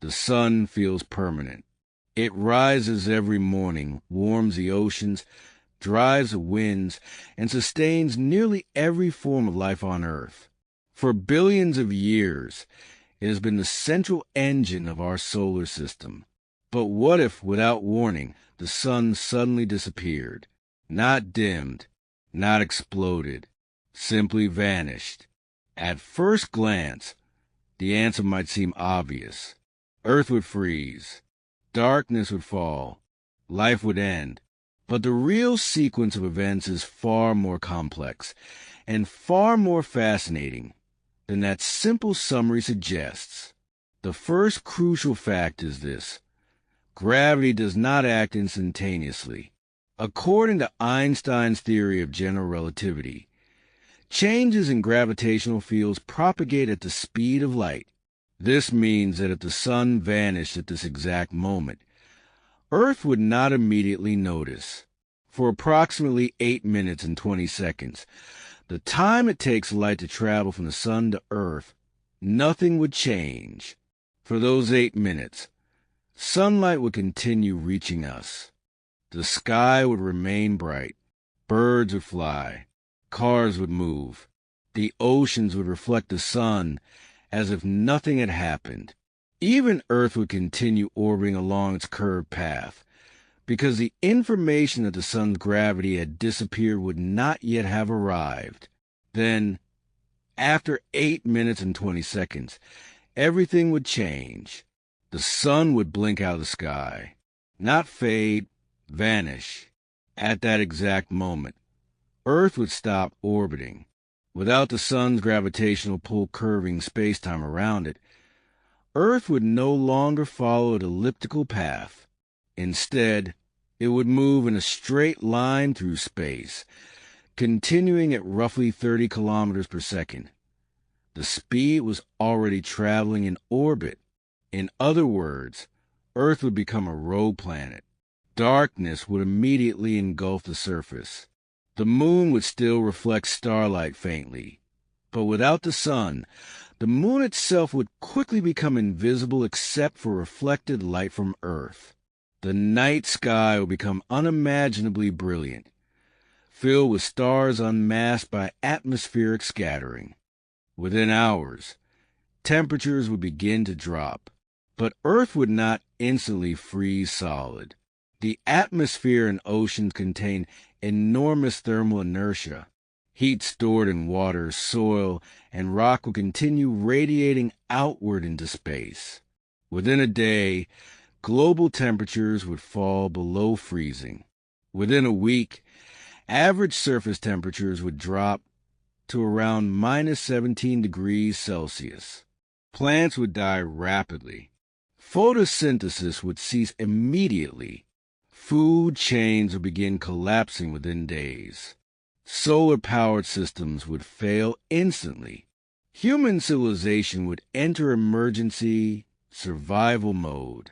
The sun feels permanent. It rises every morning, warms the oceans, drives the winds, and sustains nearly every form of life on Earth. For billions of years, it has been the central engine of our solar system. But what if, without warning, the sun suddenly disappeared? Not dimmed, not exploded, simply vanished. At first glance, the answer might seem obvious. Earth would freeze. Darkness would fall. Life would end. But the real sequence of events is far more complex and far more fascinating than that simple summary suggests. The first crucial fact is this: gravity does not act instantaneously. According to Einstein's theory of general relativity, changes in gravitational fields propagate at the speed of light. This means that if the sun vanished at this exact moment, Earth would not immediately notice. For approximately 8 minutes and 20 seconds, the time it takes light to travel from the sun to Earth, nothing would change. For those 8 minutes, sunlight would continue reaching us. The sky would remain bright. Birds would fly. Cars would move. The oceans would reflect the sun as if nothing had happened. Even Earth would continue orbiting along its curved path, because the information that the sun's gravity had disappeared would not yet have arrived. Then, after 8 minutes and 20 seconds, everything would change. The sun would blink out of the sky. Not fade, vanish. At that exact moment, Earth would stop orbiting. Without the sun's gravitational pull curving space-time around it, Earth would no longer follow an elliptical path. Instead, it would move in a straight line through space, continuing at roughly 30 kilometers per second. The speed was already traveling in orbit. In other words, Earth would become a rogue planet. Darkness would immediately engulf the surface. The moon would still reflect starlight faintly, but without the sun, the moon itself would quickly become invisible except for reflected light from Earth. The night sky would become unimaginably brilliant, filled with stars unmasked by atmospheric scattering. Within hours, temperatures would begin to drop, but Earth would not instantly freeze solid. The atmosphere and oceans contain enormous thermal inertia. Heat stored in water, soil, and rock will continue radiating outward into space. Within a day, global temperatures would fall below freezing. Within a week, average surface temperatures would drop to around minus 17 degrees Celsius. Plants would die rapidly. Photosynthesis would cease immediately. Food chains would begin collapsing within days. Solar-powered systems would fail instantly. Human civilization would enter emergency survival mode.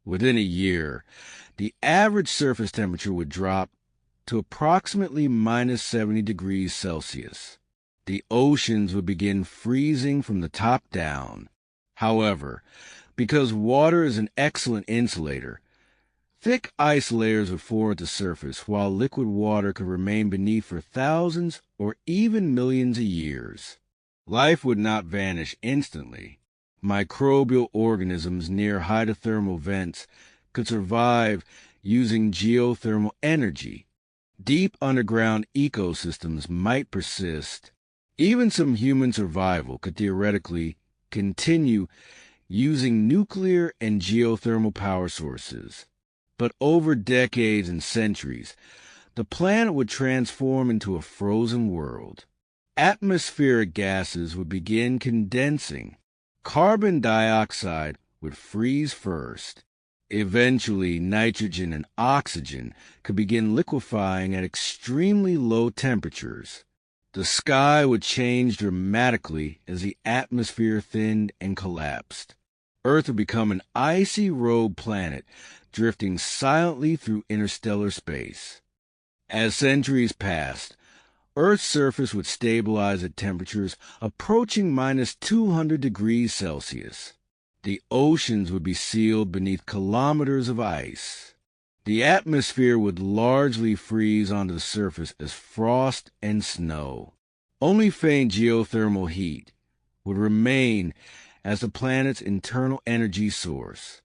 Within a year, the average surface temperature would drop to approximately minus 70 degrees Celsius. The oceans would begin freezing from the top down. However, because water is an excellent insulator, thick ice layers would form at the surface, while liquid water could remain beneath for thousands or even millions of years. Life would not vanish instantly. Microbial organisms near hydrothermal vents could survive using geothermal energy. Deep underground ecosystems might persist. Even some human survival could theoretically continue using nuclear and geothermal power sources. But over decades and centuries, the planet would transform into a frozen world. Atmospheric gases would begin condensing. Carbon dioxide would freeze first. Eventually, nitrogen and oxygen could begin liquefying at extremely low temperatures. The sky would change dramatically as the atmosphere thinned and collapsed. Earth would become an icy rogue planet, drifting silently through interstellar space. As centuries passed, Earth's surface would stabilize at temperatures approaching minus 200 degrees Celsius. The oceans would be sealed beneath kilometers of ice. The atmosphere would largely freeze onto the surface as frost and snow. Only faint geothermal heat would remain as the planet's internal energy source.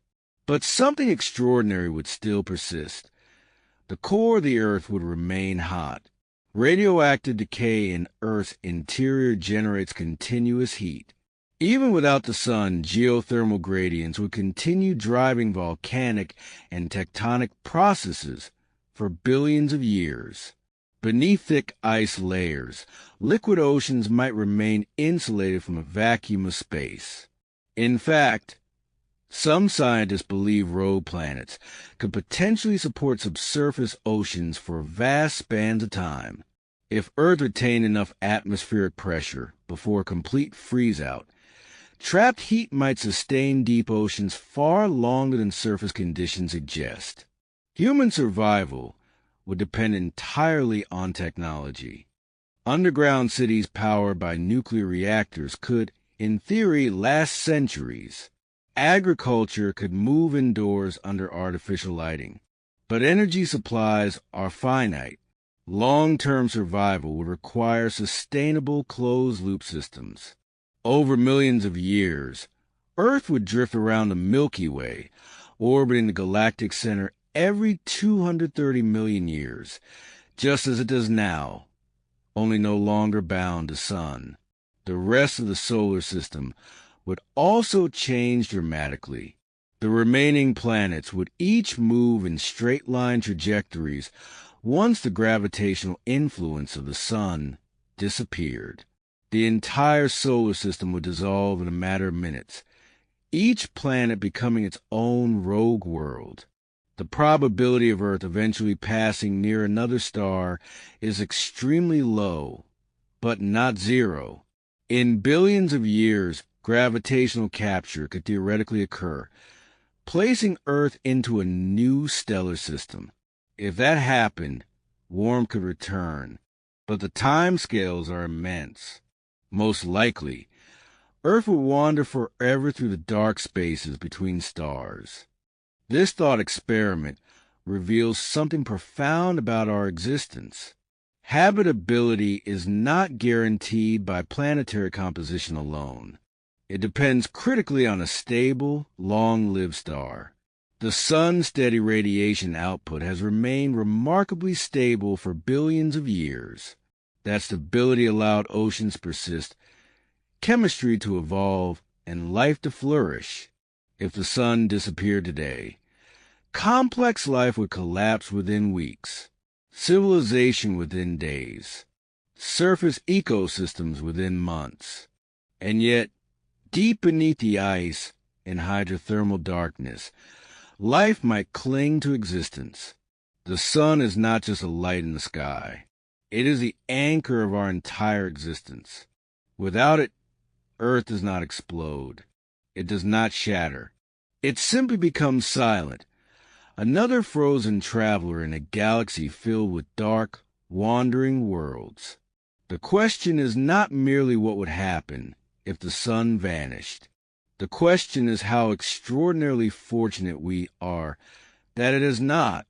But something extraordinary would still persist. The core of the Earth would remain hot. Radioactive decay in Earth's interior generates continuous heat. Even without the sun, geothermal gradients would continue driving volcanic and tectonic processes for billions of years. Beneath thick ice layers, liquid oceans might remain insulated from a vacuum of space. In fact, some scientists believe rogue planets could potentially support subsurface oceans for vast spans of time. If Earth retained enough atmospheric pressure before a complete freeze-out, trapped heat might sustain deep oceans far longer than surface conditions suggest. Human survival would depend entirely on technology. Underground cities powered by nuclear reactors could, in theory, last centuries. Agriculture could move indoors under artificial lighting. But energy supplies are finite. Long-term survival would require sustainable closed-loop systems. Over millions of years, Earth would drift around the Milky Way, orbiting the galactic center every 230 million years, just as it does now, only no longer bound to sun. The rest of the solar system would also change dramatically. The remaining planets would each move in straight-line trajectories once the gravitational influence of the sun disappeared. The entire solar system would dissolve in a matter of minutes, each planet becoming its own rogue world. The probability of Earth eventually passing near another star is extremely low, but not zero. In billions of years, gravitational capture could theoretically occur, placing Earth into a new stellar system. If that happened, warmth could return, but the timescales are immense. Most likely, Earth would wander forever through the dark spaces between stars. This thought experiment reveals something profound about our existence. Habitability is not guaranteed by planetary composition alone. It depends critically on a stable, long-lived star. The sun's steady radiation output has remained remarkably stable for billions of years. That stability allowed oceans to persist, chemistry to evolve, and life to flourish. If the sun disappeared today, complex life would collapse within weeks, civilization within days, surface ecosystems within months. And yet, deep beneath the ice in hydrothermal darkness, life might cling to existence. The sun is not just a light in the sky. It is the anchor of our entire existence. Without it, Earth does not explode. It does not shatter. It simply becomes silent, another frozen traveler in a galaxy filled with dark, wandering worlds. The question is not merely what would happen if the sun vanished. The question is how extraordinarily fortunate we are that it is not.